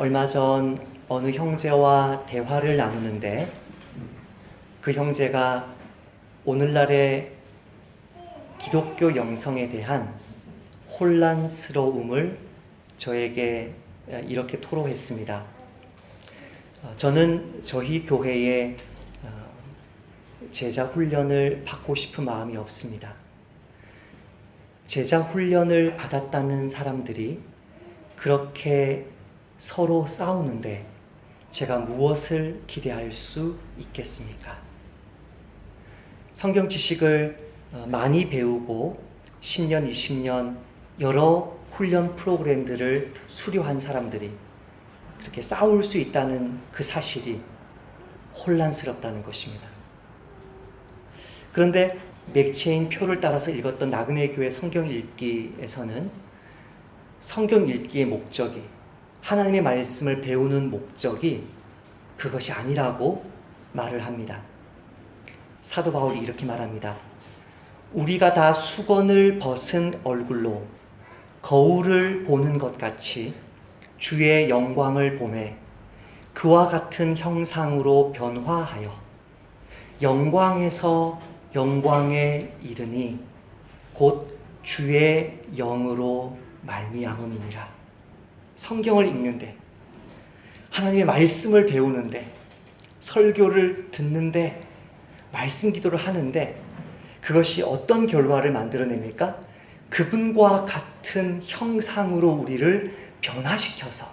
얼마 전 어느 형제와 대화를 나누는데 그 형제가 오늘날의 기독교 영성에 대한 혼란스러움을 저에게 이렇게 토로했습니다. 저는 저희 교회에 제자 훈련을 받고 싶은 마음이 없습니다. 제자 훈련을 받았다는 사람들이 그렇게 서로 싸우는데 제가 무엇을 기대할 수 있겠습니까? 성경 지식을 많이 배우고 10년, 20년 여러 훈련 프로그램들을 수료한 사람들이 그렇게 싸울 수 있다는 그 사실이 혼란스럽다는 것입니다. 그런데 맥체인 표를 따라서 읽었던 나그네 교회 성경 읽기에서는 성경 읽기의 목적이, 하나님의 말씀을 배우는 목적이 그것이 아니라고 말을 합니다. 사도 바울이 이렇게 말합니다. 우리가 다 수건을 벗은 얼굴로 거울을 보는 것 같이 주의 영광을 보매 그와 같은 형상으로 변화하여 영광에서 영광에 이르니 곧 주의 영으로 말미암음이니라. 성경을 읽는데, 하나님의 말씀을 배우는데, 설교를 듣는데, 말씀 기도를 하는데 그것이 어떤 결과를 만들어냅니까? 그분과 같은 형상으로 우리를 변화시켜서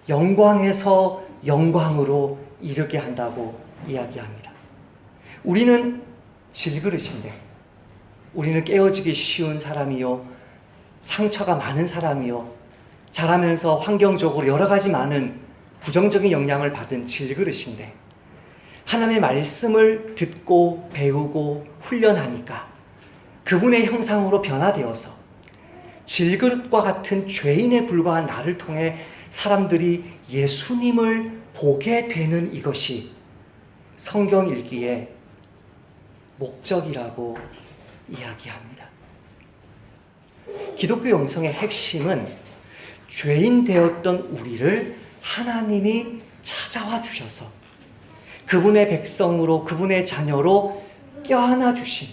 영광에서 영광으로 이르게 한다고 이야기합니다. 우리는 질그릇인데, 우리는 깨어지기 쉬운 사람이요, 상처가 많은 사람이요, 자라면서 환경적으로 여러 가지 많은 부정적인 영향을 받은 질그릇인데, 하나님의 말씀을 듣고 배우고 훈련하니까 그분의 형상으로 변화되어서 질그릇과 같은 죄인에 불과한 나를 통해 사람들이 예수님을 보게 되는 이것이 성경 읽기의 목적이라고 이야기합니다. 기독교 영성의 핵심은 죄인 되었던 우리를 하나님이 찾아와 주셔서 그분의 백성으로, 그분의 자녀로 껴안아 주신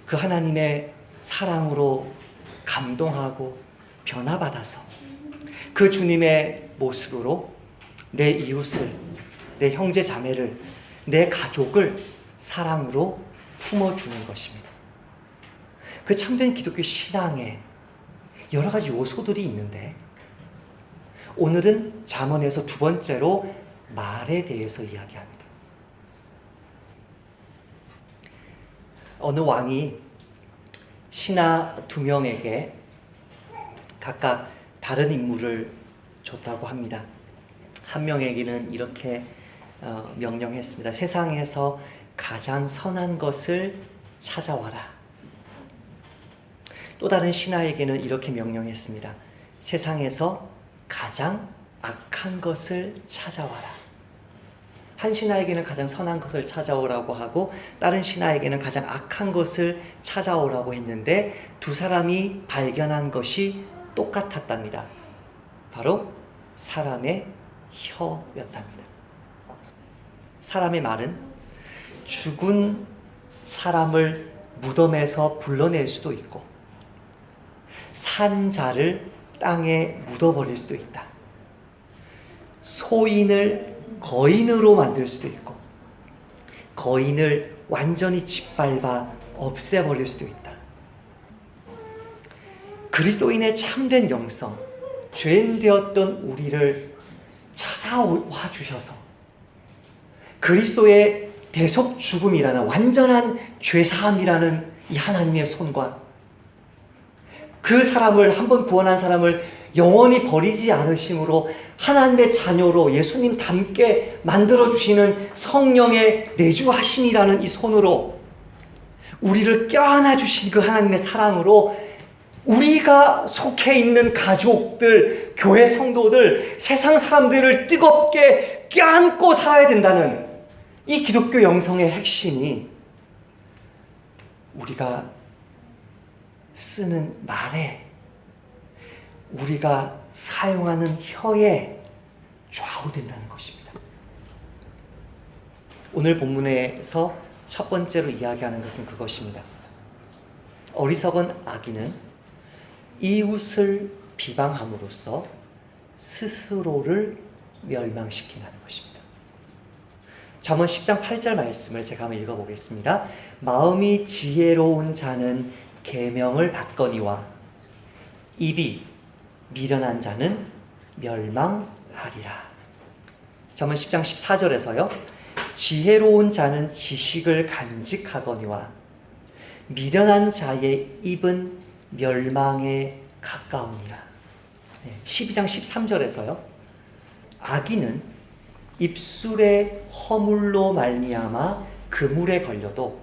그 하나님의 사랑으로 감동하고 변화받아서 그 주님의 모습으로 내 이웃을, 내 형제 자매를, 내 가족을 사랑으로 품어주는 것입니다. 그 참된 기독교 신앙에 여러 가지 요소들이 있는데, 오늘은 잠언에서 두 번째로 말에 대해서 이야기합니다. 어느 왕이 신하 두 명에게 각각 다른 임무를 줬다고 합니다. 한 명에게는 이렇게 명령했습니다. 세상에서 가장 선한 것을 찾아와라. 또 다른 신하에게는 이렇게 명령했습니다. 세상에서 가장 악한 것을 찾아와라. 한 신하에게는 가장 선한 것을 찾아오라고 하고 다른 신하에게는 가장 악한 것을 찾아오라고 했는데 두 사람이 발견한 것이 똑같았답니다. 바로 사람의 혀였답니다. 사람의 말은 죽은 사람을 무덤에서 불러낼 수도 있고 산 자를 땅에 묻어버릴 수도 있다. 소인을 거인으로 만들 수도 있고 거인을 완전히 짓밟아 없애버릴 수도 있다. 그리스도인의 참된 영성, 죄인 되었던 우리를 찾아와 주셔서 그리스도의 대속 죽음이라는 완전한 죄사함이라는 이 하나님의 손과 그 사람을, 한번 구원한 사람을 영원히 버리지 않으심으로 하나님의 자녀로 예수님 닮게 만들어주시는 성령의 내주하심이라는 이 손으로 우리를 껴안아 주신 그 하나님의 사랑으로 우리가 속해 있는 가족들, 교회 성도들, 세상 사람들을 뜨겁게 껴안고 살아야 된다는 이 기독교 영성의 핵심이 우리가 쓰는 말에, 우리가 사용하는 혀에 좌우된다는 것입니다. 오늘 본문에서 첫 번째로 이야기하는 것은 그것입니다. 어리석은 악인은 이웃을 비방함으로써 스스로를 멸망시킨다는 것입니다. 잠언 10장 8절 말씀을 제가 한번 읽어보겠습니다. 마음이 지혜로운 자는 계명을 받거니와 입이 미련한 자는 멸망하리라. 잠언 10장 14절에서요. 지혜로운 자는 지식을 간직하거니와 미련한 자의 입은 멸망에 가까우니라. 12장 13절에서요. 악인은 입술의 허물로 말미암아 그물에 걸려도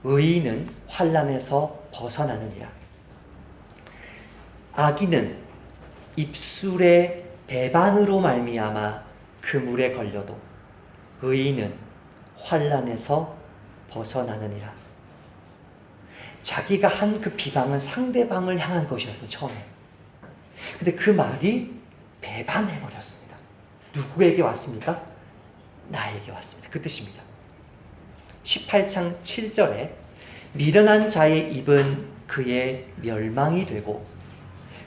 의인은 환난에서 벗어나느니라. 악인은 입술의 배반으로 말미암아 그물에 걸려도 의인은 환난에서 벗어나느니라. 자기가 한 그 비방은 상대방을 향한 것이었어요, 처음에. 근데 그 말이 배반해버렸습니다. 누구에게 왔습니까? 나에게 왔습니다. 그 뜻입니다. 18장 7절에 미련한 자의 입은 그의 멸망이 되고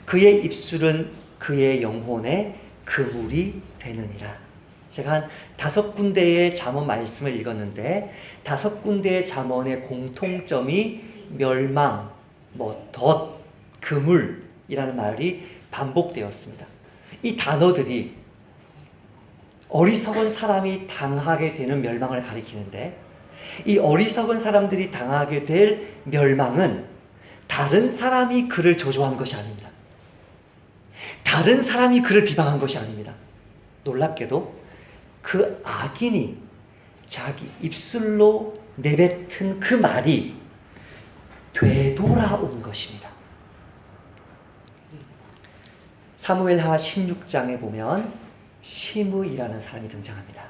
그의 입술은 그의 영혼의 그물이 되느니라. 제가 한 5군데의 잠언 말씀을 읽었는데 5군데의 잠언의 공통점이 멸망, 덫, 그물이라는 말이 반복되었습니다. 이 단어들이 어리석은 사람이 당하게 되는 멸망을 가리키는데 이 어리석은 사람들이 당하게 될 멸망은 다른 사람이 그를 저주한 것이 아닙니다. 다른 사람이 그를 비방한 것이 아닙니다. 놀랍게도 그 악인이 자기 입술로 내뱉은 그 말이 되돌아온 것입니다. 사무엘하 16장에 보면 시므이라는 사람이 등장합니다.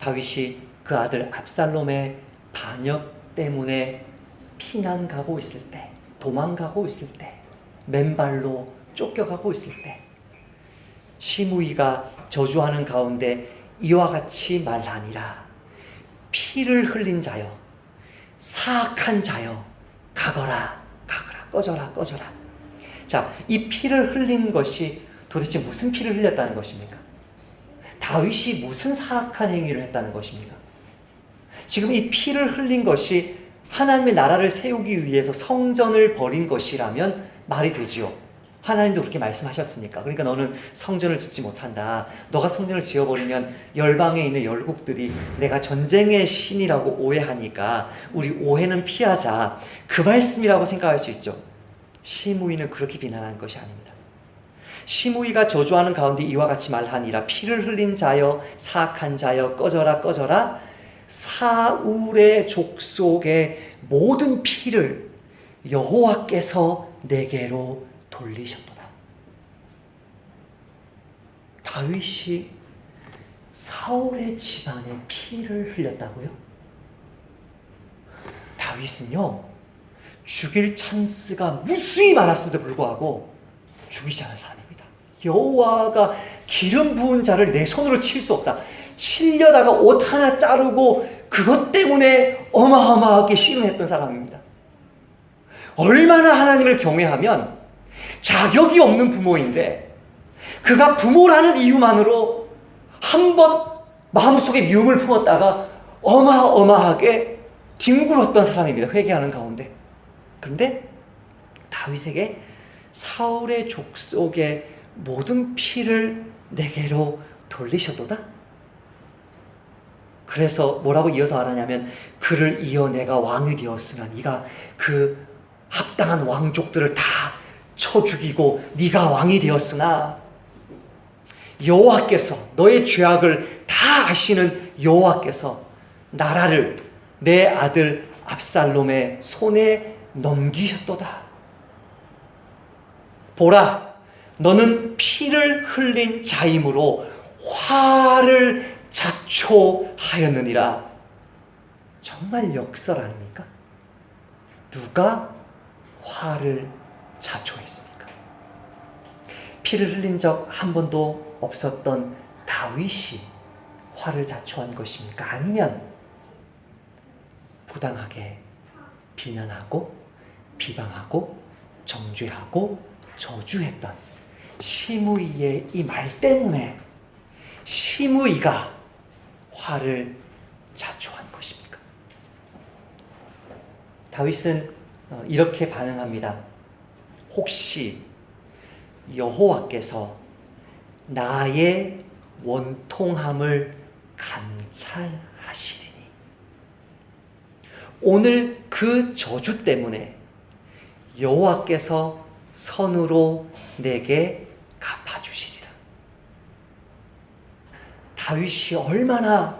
다윗이 그 아들 압살롬의 반역 때문에 피난 가고 있을 때, 도망가고 있을 때, 맨발로 쫓겨가고 있을 때 시므이가 저주하는 가운데 이와 같이 말하니라. 피를 흘린 자여, 사악한 자여, 가거라, 가거라, 꺼져라, 꺼져라. 자, 이 피를 흘린 것이 도대체 무슨 피를 흘렸다는 것입니까? 다윗이 무슨 사악한 행위를 했다는 것입니까? 지금 이 피를 흘린 것이 하나님의 나라를 세우기 위해서 성전을 버린 것이라면 말이 되지요. 하나님도 그렇게 말씀하셨으니까. 그러니까 너는 성전을 짓지 못한다. 너가 성전을 지어버리면 열방에 있는 열국들이 내가 전쟁의 신이라고 오해하니까 우리 오해는 피하자. 그 말씀이라고 생각할 수 있죠. 시므이는 그렇게 비난한 것이 아닙니다. 시므이가 저주하는 가운데 이와 같이 말하니라. 피를 흘린 자여, 사악한 자여, 꺼져라, 꺼져라. 사울의 족속의 모든 피를 여호와께서 내게로 돌리셨도다. 다윗이 사울의 집안에 피를 흘렸다고요? 다윗은요, 죽일 찬스가 무수히 많았음에도 불구하고 죽이지 않은 사람입니다. 여호와가 기름 부은 자를 내 손으로 칠 수 없다. 치려다가 옷 하나 자르고 그것 때문에 어마어마하게 씨름했던 사람입니다. 얼마나 하나님을 경외하면 자격이 없는 부모인데 그가 부모라는 이유만으로 한번 마음속에 미움을 품었다가 어마어마하게 뒹굴었던 사람입니다. 회개하는 가운데. 그런데 다윗에게 사울의 족속의 모든 피를 내게로 돌리셨도다. 그래서 뭐라고 이어서 말하냐면 그를 이어 내가 왕이 되었으나 네가 그 합당한 왕족들을 다 쳐 죽이고 네가 왕이 되었으나 여호와께서 너의 죄악을 다 아시는 여호와께서 나라를 내 아들 압살롬의 손에 넘기셨도다. 보라, 너는 피를 흘린 자이므로 화를 자초하였느니라. 정말 역설 아닙니까? 누가 화를 자초했습니까? 피를 흘린 적 한 번도 없었던 다윗이 화를 자초한 것입니까? 아니면 부당하게 비난하고 비방하고 정죄하고 저주했던 시므이의 이 말 때문에 시므이가 화를 자초한 것입니까? 다윗은 이렇게 반응합니다. 혹시 여호와께서 나의 원통함을 감찰하시리니 오늘 그 저주 때문에 여호와께서 선으로 내게 갚아주시리라. 다윗이 얼마나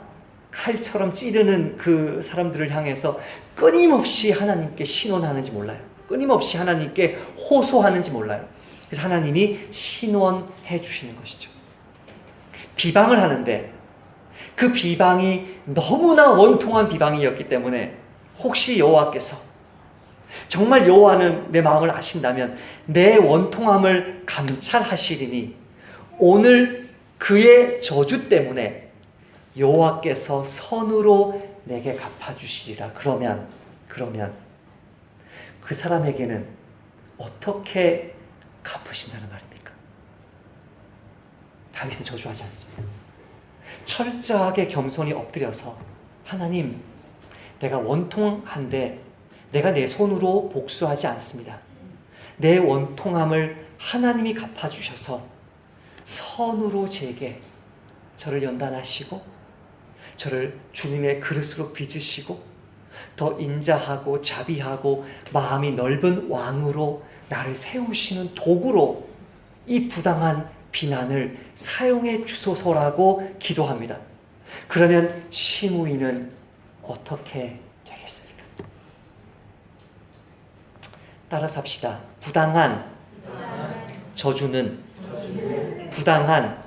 칼처럼 찌르는 그 사람들을 향해서 끊임없이 하나님께 신원하는지 몰라요. 끊임없이 하나님께 호소하는지 몰라요. 그래서 하나님이 신원해 주시는 것이죠. 비방을 하는데 그 비방이 너무나 원통한 비방이었기 때문에 혹시 여호와께서 정말 여호와는 내 마음을 아신다면 내 원통함을 감찰하시리니 오늘 그의 저주 때문에 여호와께서 선으로 내게 갚아주시리라. 그러면 그 사람에게는 어떻게 갚으신다는 말입니까? 다윗은 저주하지 않습니다. 철저하게 겸손히 엎드려서 하나님, 내가 원통한데 내가 내 손으로 복수하지 않습니다. 내 원통함을 하나님이 갚아주셔서 선으로 제게 저를 연단하시고 저를 주님의 그릇으로 빚으시고 더 인자하고 자비하고 마음이 넓은 왕으로 나를 세우시는 도구로 이 부당한 비난을 사용해 주소서라고 기도합니다. 그러면 시므이는 어떻게 되겠습니까? 따라서 합시다. 부당한 저주는 부당한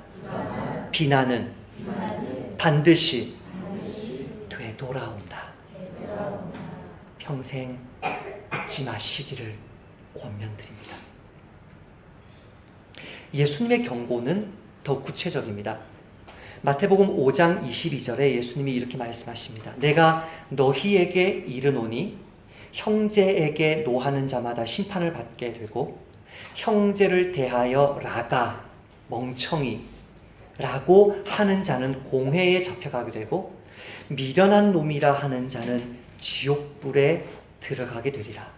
비난은 반드시 되돌아온다. 평생 잊지 마시기를 권면드립니다. 예수님의 경고는 더 구체적입니다. 마태복음 5장 22절에 예수님이 이렇게 말씀하십니다. 내가 너희에게 이르노니 형제에게 노하는 자마다 심판을 받게 되고 형제를 대하여 라가 멍청이 라고 하는 자는 공회에 잡혀가게 되고 미련한 놈이라 하는 자는 지옥불에 들어가게 되리라.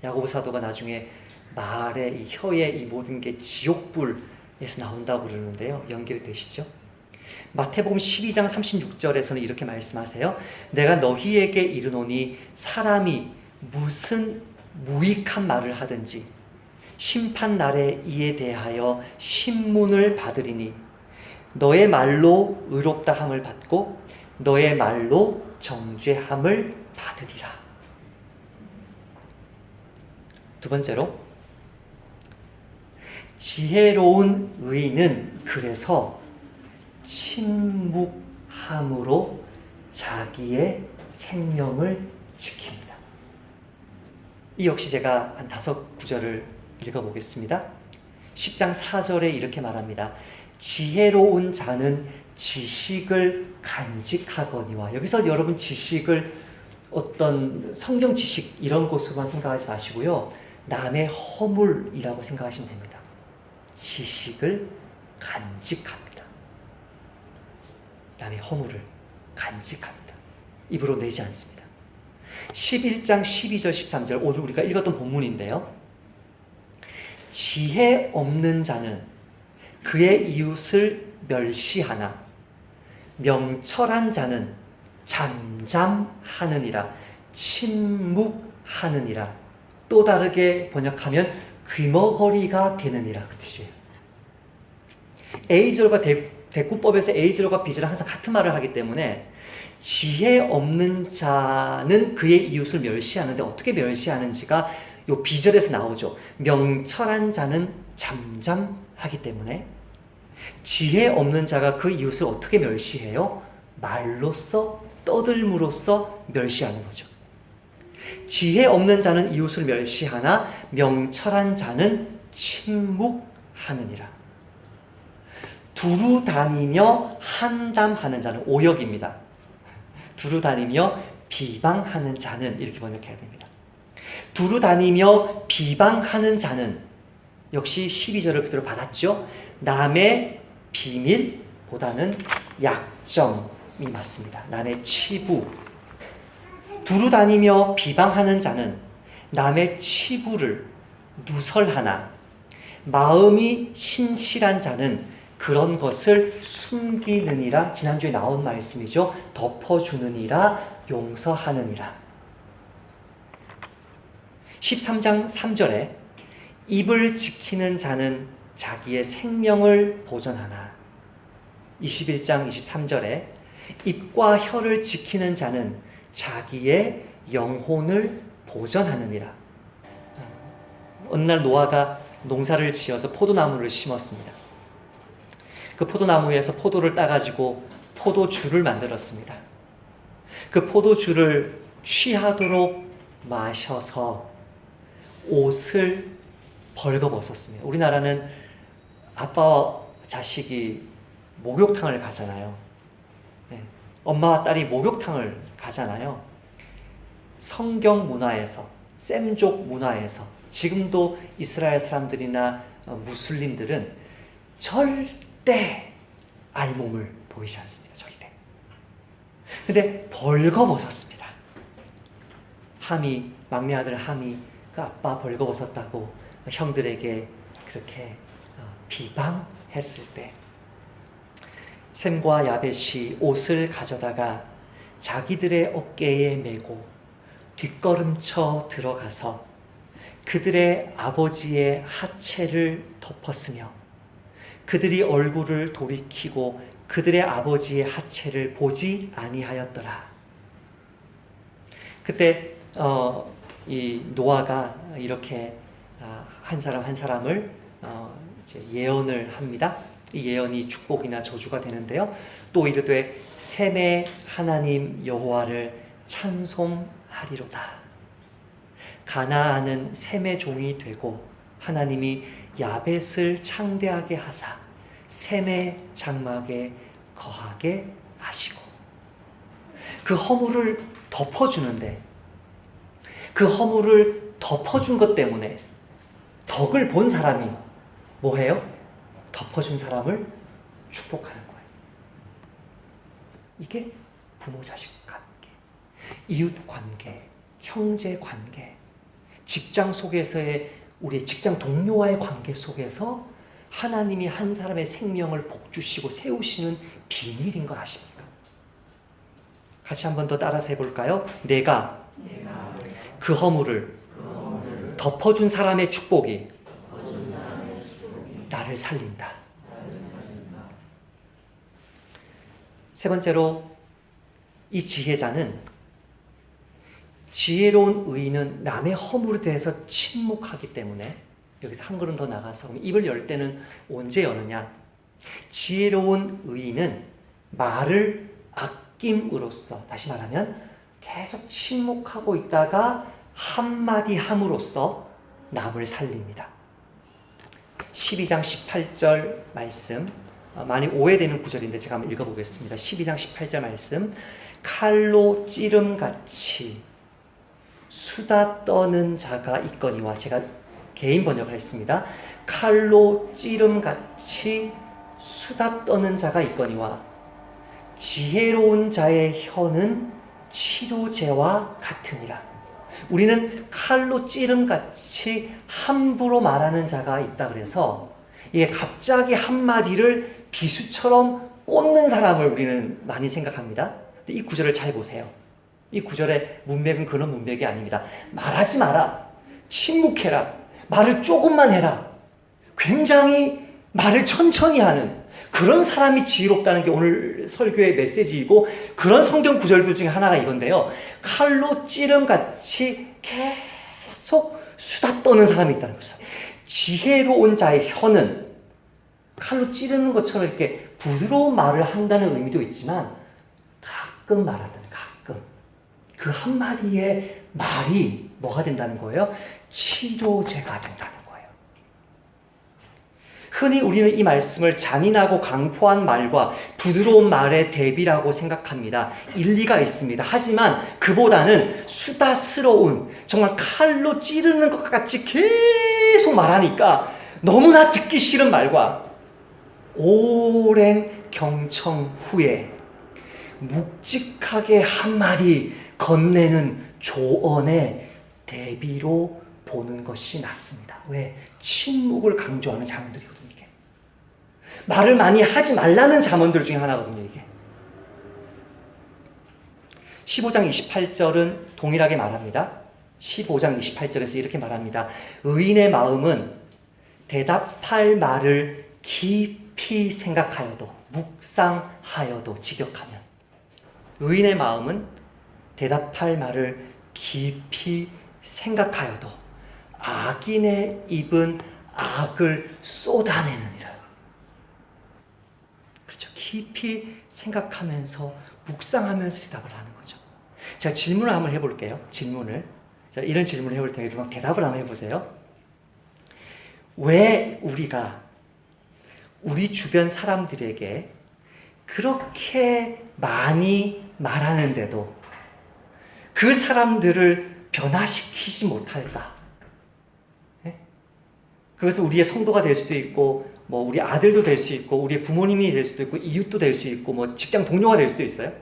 야고보 사도가 나중에 말의 이 혀의 이 모든 게 지옥불에서 나온다고 그러는데요. 연결이 되시죠? 마태복음 12장 36절에서는 이렇게 말씀하세요. 내가 너희에게 이르노니 사람이 무슨 무익한 말을 하든지 심판 날에 이에 대하여 신문을 받으리니 너의 말로 의롭다 함을 받고 너의 말로 정죄함을 받으리라. 두 번째로 지혜로운 의인은 그래서 침묵함으로 자기의 생명을 지킵니다. 이 역시 제가 한 5구절을 읽어보겠습니다. 10장 4절에 이렇게 말합니다. 지혜로운 자는 지식을 간직하거니와. 여기서 여러분 지식을 어떤 성경 지식 이런 것으로만 생각하지 마시고요. 남의 허물이라고 생각하시면 됩니다. 지식을 간직합니다. 남의 허물을 간직합니다. 입으로 내지 않습니다. 11장 12절 13절 오늘 우리가 읽었던 본문인데요. 지혜 없는 자는 그의 이웃을 멸시하나 명철한 자는 잠잠하느니라. 침묵하느니라. 또 다르게 번역하면 귀머거리가 되느니라. 그 뜻이에요. A절과 대꾸법에서 A절과 B절은 항상 같은 말을 하기 때문에 지혜 없는 자는 그의 이웃을 멸시하는데 어떻게 멸시하는지가 요 B절에서 나오죠. 명철한 자는 잠잠하기 때문에 지혜 없는 자가 그 이웃을 어떻게 멸시해요? 말로써 떠들므로써 멸시하는 거죠. 지혜 없는 자는 이웃을 멸시하나 명철한 자는 침묵하느니라. 하느니라. 두루 다니며 한담하는 자는 오역입니다. 두루 다니며 비방하는 자는 이렇게 번역해야 됩니다. 두루 다니며 비방하는 자는 역시 12절을 그대로 받았죠. 남의 비밀보다는 약점이 맞습니다. 남의 치부. 두루 다니며 비방하는 자는 남의 치부를 누설하나 마음이 신실한 자는 그런 것을 숨기느니라. 지난주에 나온 말씀이죠. 덮어주느니라, 용서하느니라. 13장 3절에 입을 지키는 자는 자기의 생명을 보전하나 21장 23절에 입과 혀를 지키는 자는 자기의 영혼을 보전하느니라. 어느 날 노아가 농사를 지어서 포도나무를 심었습니다. 그 포도나무에서 포도를 따가지고 포도주를 만들었습니다. 그 포도주를 취하도록 마셔서 옷을 벌거벗었습니다. 우리나라는 아빠와 자식이 목욕탕을 가잖아요. 네. 엄마와 딸이 목욕탕을 가잖아요. 성경 문화에서, 셈족 문화에서 지금도 이스라엘 사람들이나 무슬림들은 절대 알몸을 보이지 않습니다. 절대. 근데 벌거벗었습니다. 함이, 막내 아들 함이 그 아빠 벌거벗었다고 형들에게 그렇게 비방했을 때 셈과 야벳이 옷을 가져다가 자기들의 어깨에 메고 뒷걸음쳐 들어가서 그들의 아버지의 하체를 덮었으며 그들이 얼굴을 돌이키고 그들의 아버지의 하체를 보지 아니하였더라. 그때 이 노아가 이렇게 한 사람 한 사람을 이제 예언을 합니다. 이 예언이 축복이나 저주가 되는데요. 또 이르되 셈의 하나님 여호와를 찬송하리로다. 가나안은 셈의 종이 되고 하나님이 야벳을 창대하게 하사 셈의 장막에 거하게 하시고 그 허물을 덮어주는데 그 허물을 덮어준 것 때문에 덕을 본 사람이 뭐해요? 덮어준 사람을 축복하는 거예요. 이게 부모 자식 관계, 이웃 관계, 형제 관계, 직장 속에서의 우리 직장 동료와의 관계 속에서 하나님이 한 사람의 생명을 복주시고 세우시는 비밀인 거 아십니까? 같이 한 번 더 따라서 해볼까요? 내가 그 허물을 덮어준 사람의 축복이 나를 살린다. 세 번째로 이 지혜자는 지혜로운 의인은 남의 허물에 대해서 침묵하기 때문에 여기서 한 걸음 더 나가서 입을 열 때는 언제 여느냐? 지혜로운 의인은 말을 아낌으로써 다시 말하면 계속 침묵하고 있다가 한마디 함으로써 남을 살립니다. 12장 18절 말씀 많이 오해되는 구절인데 제가 한번 읽어보겠습니다. 12장 18절 말씀 칼로 찌름같이 수다 떠는 자가 있거니와 제가 개인 번역을 했습니다. 칼로 찌름같이 수다 떠는 자가 있거니와 지혜로운 자의 혀는 치료제와 같으니라. 우리는 칼로 찌름같이 함부로 말하는 자가 있다 그래서 이게 갑자기 한마디를 비수처럼 꽂는 사람을 우리는 많이 생각합니다. 근데 이 구절을 잘 보세요. 이 구절의 문맥은 그런 문맥이 아닙니다. 말하지 마라. 침묵해라. 말을 조금만 해라. 굉장히 말을 천천히 하는 그런 사람이 지혜롭다는 게 오늘 설교의 메시지이고 그런 성경 구절들 중에 하나가 이건데요. 칼로 찌름같이 계속 수다 떠는 사람이 있다는 거죠. 지혜로운 자의 혀는 칼로 찌르는 것처럼 이렇게 부드러운 말을 한다는 의미도 있지만 가끔 말한다는 가끔 그 한마디의 말이 뭐가 된다는 거예요? 치료제가 된다는 거예요. 흔히 우리는 이 말씀을 잔인하고 강포한 말과 부드러운 말의 대비라고 생각합니다. 일리가 있습니다. 하지만 그보다는 수다스러운, 정말 칼로 찌르는 것 같이 계속 말하니까 너무나 듣기 싫은 말과 오랜 경청 후에 묵직하게 한마디 건네는 조언의 대비로 보는 것이 낫습니다. 왜? 침묵을 강조하는 잠언들이거든요. 이게 말을 많이 하지 말라는 잠언들 중에 하나거든요. 이게 15장 28절은 동일하게 말합니다. 15장 28절에서 이렇게 말합니다. 의인의 마음은 대답할 말을 깊이 생각하여도 묵상하여도 직역하면, 의인의 마음은 대답할 말을 깊이 생각하여도 악인의 입은 악을 쏟아내느니라. 그렇죠. 깊이 생각하면서 묵상하면서 대답을 하는 거죠. 제가 질문을 한번 해볼게요. 질문을. 자, 이런 질문을 해볼 테니까 대답을 한번 해보세요. 왜 우리가 우리 주변 사람들에게 그렇게 많이 말하는데도 그 사람들을 변화시키지 못할까? 네? 그것은 우리의 성도가 될 수도 있고, 뭐 우리 아들도 될 수 있고, 우리의 부모님이 될 수도 있고, 이웃도 될 수 있고, 뭐 직장 동료가 될 수도 있어요.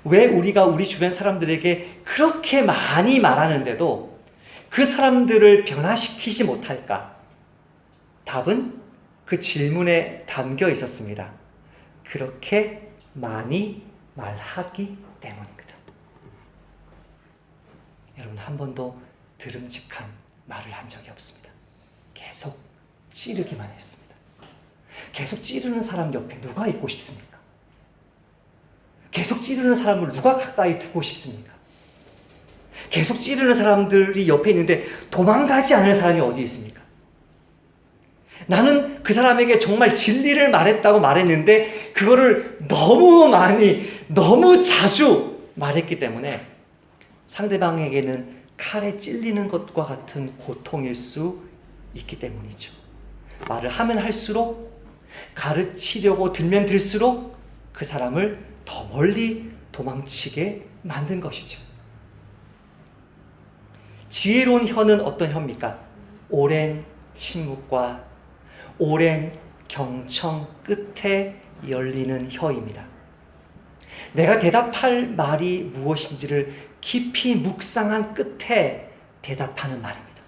왜 우리가 우리 주변 사람들에게 그렇게 많이 말하는데도 그 사람들을 변화시키지 못할까? 답은 그 질문에 담겨 있었습니다. 그렇게 많이 말하기 때문입니다. 여러분, 한 번도 드름직한 말을 한 적이 없습니다. 계속 찌르기만 했습니다. 계속 찌르는 사람 옆에 누가 있고 싶습니까? 계속 찌르는 사람을 누가 가까이 두고 싶습니까? 계속 찌르는 사람들이 옆에 있는데 도망가지 않을 사람이 어디 있습니까? 나는 그 사람에게 정말 진리를 말했다고 말했는데 그거를 너무 많이, 너무 자주 말했기 때문에 상대방에게는 칼에 찔리는 것과 같은 고통일 수 있기 때문이죠. 말을 하면 할수록, 가르치려고 들면 들수록 그 사람을 더 멀리 도망치게 만든 것이죠. 지혜로운 혀는 어떤 혀입니까? 오랜 침묵과 오랜 경청 끝에 열리는 혀입니다. 내가 대답할 말이 무엇인지를 깊이 묵상한 끝에 대답하는 말입니다.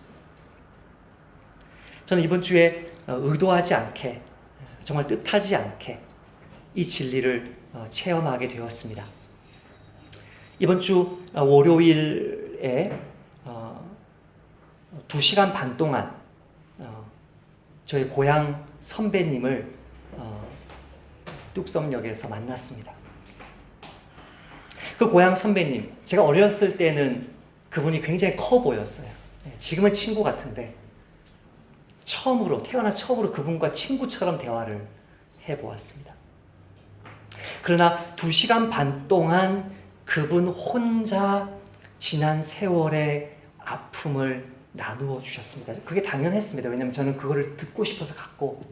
저는 이번 주에 의도하지 않게, 정말 뜻하지 않게 이 진리를 체험하게 되었습니다. 이번 주 월요일에 2시간 반 동안 저희 고향 선배님을 뚝섬역에서 만났습니다. 그 고향 선배님, 제가 어렸을 때는 그분이 굉장히 커 보였어요. 지금은 친구 같은데 태어나 처음으로 그분과 친구처럼 대화를 해보았습니다. 그러나 2시간 반 동안 그분 혼자 지난 세월의 아픔을 나누어 주셨습니다. 그게 당연했습니다. 왜냐하면 저는 그거를 듣고 싶어서 갔고,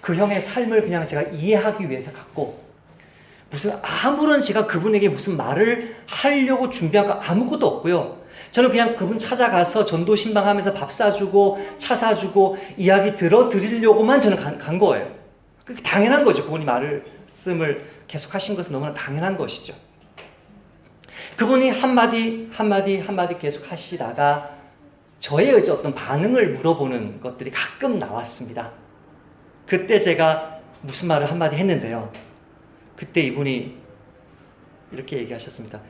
그 형의 삶을 그냥 제가 이해하기 위해서 갔고, 아무런 제가 그분에게 무슨 말을 하려고 준비한 거 아무것도 없고요. 저는 그냥 그분 찾아가서 전도 신방하면서 밥 사주고 차 사주고 이야기 들어드리려고만 저는 간 거예요. 그게 당연한 거죠. 그분이 말씀을 계속 하신 것은 너무나 당연한 것이죠. 그분이 한마디 계속 하시다가 저의 어떤 반응을 물어보는 것들이 가끔 나왔습니다. 그때 제가 무슨 말을 한마디 했는데요. 그때 이분이 이렇게 얘기하셨습니다.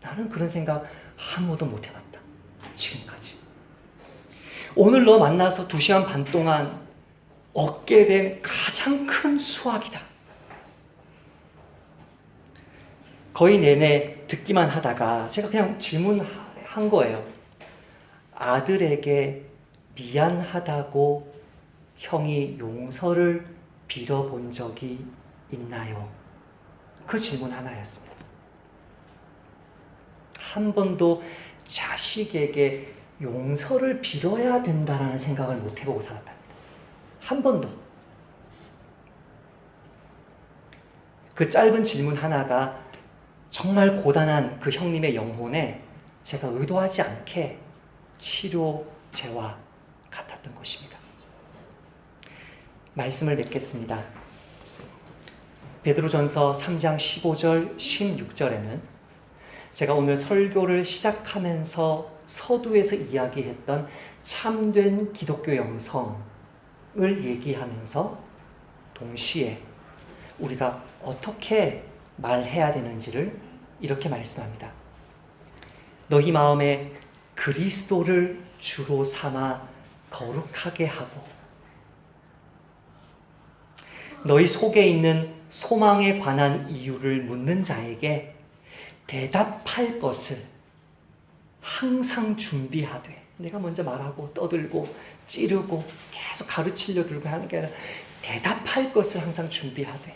나는 그런 생각 한 번도 못 해봤다. 지금까지. 오늘 너 만나서 2시간 반 동안 얻게 된 가장 큰 수확이다. 거의 내내 듣기만 하다가 제가 그냥 질문한 거예요. 아들에게 미안하다고 형이 용서를 빌어본 적이 있나요? 그 질문 하나였습니다. 한 번도 자식에게 용서를 빌어야 된다는 생각을 못 해보고 살았답니다. 한 번도. 그 짧은 질문 하나가 정말 고단한 그 형님의 영혼에 제가 의도하지 않게 치료제와 같았던 것입니다. 말씀을 맺겠습니다. 베드로전서 3장 15절 16절에는 제가 오늘 설교를 시작하면서 서두에서 이야기했던 참된 기독교 영성을 얘기하면서 동시에 우리가 어떻게 말해야 되는지를 이렇게 말씀합니다. 너희 마음에 그리스도를 주로 삼아 거룩하게 하고 너희 속에 있는 소망에 관한 이유를 묻는 자에게 대답할 것을 항상 준비하되, 내가 먼저 말하고 떠들고 찌르고 계속 가르치려 들고 하는 게 아니라 대답할 것을 항상 준비하되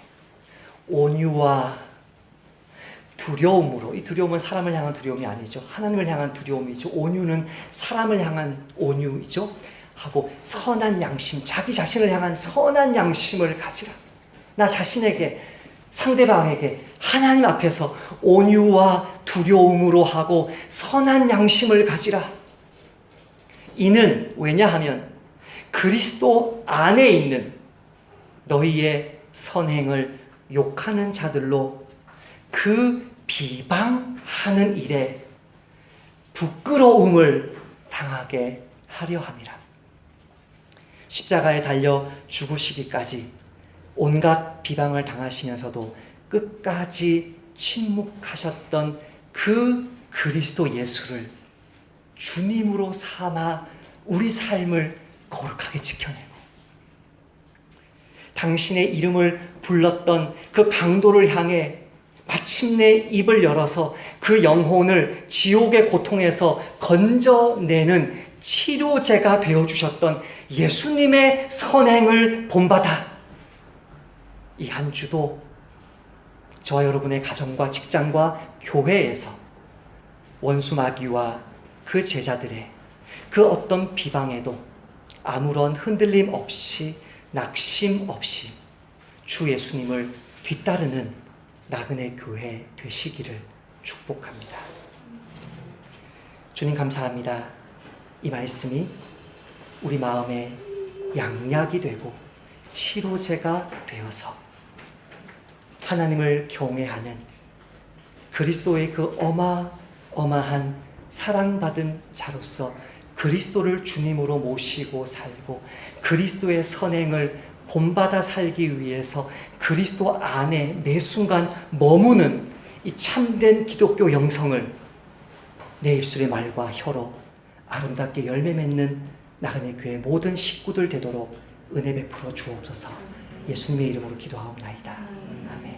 온유와 두려움으로, 이 두려움은 사람을 향한 두려움이 아니죠. 하나님을 향한 두려움이죠. 온유는 사람을 향한 온유이죠. 하고 선한 양심, 자기 자신을 향한 선한 양심을 가지라. 나 자신에게, 상대방에게 하나님 앞에서 온유와 두려움으로 하고 선한 양심을 가지라. 이는 왜냐하면 그리스도 안에 있는 너희의 선행을 욕하는 자들로 그 비방하는 일에 부끄러움을 당하게 하려 함이라. 십자가에 달려 죽으시기까지 온갖 비방을 당하시면서도 끝까지 침묵하셨던 그 그리스도 예수를 주님으로 삼아 우리 삶을 거룩하게 지켜내고, 당신의 이름을 불렀던 그 강도를 향해 마침내 입을 열어서 그 영혼을 지옥의 고통에서 건져내는 치료제가 되어주셨던 예수님의 선행을 본받아 이 한 주도 저와 여러분의 가정과 직장과 교회에서 원수 마귀와 그 제자들의 그 어떤 비방에도 아무런 흔들림 없이 낙심 없이 주 예수님을 뒤따르는 나그네 교회 되시기를 축복합니다. 주님 감사합니다. 이 말씀이 우리 마음에 양약이 되고 치료제가 되어서 하나님을 경외하는 그리스도의 그 어마어마한 사랑받은 자로서 그리스도를 주님으로 모시고 살고 그리스도의 선행을 본받아 살기 위해서 그리스도 안에 매 순간 머무는 이 참된 기독교 영성을 내 입술의 말과 혀로 아름답게 열매 맺는 나그네 교회 모든 식구들 되도록 은혜 베풀어 주옵소서. 예수님의 이름으로 기도하옵나이다. 아멘.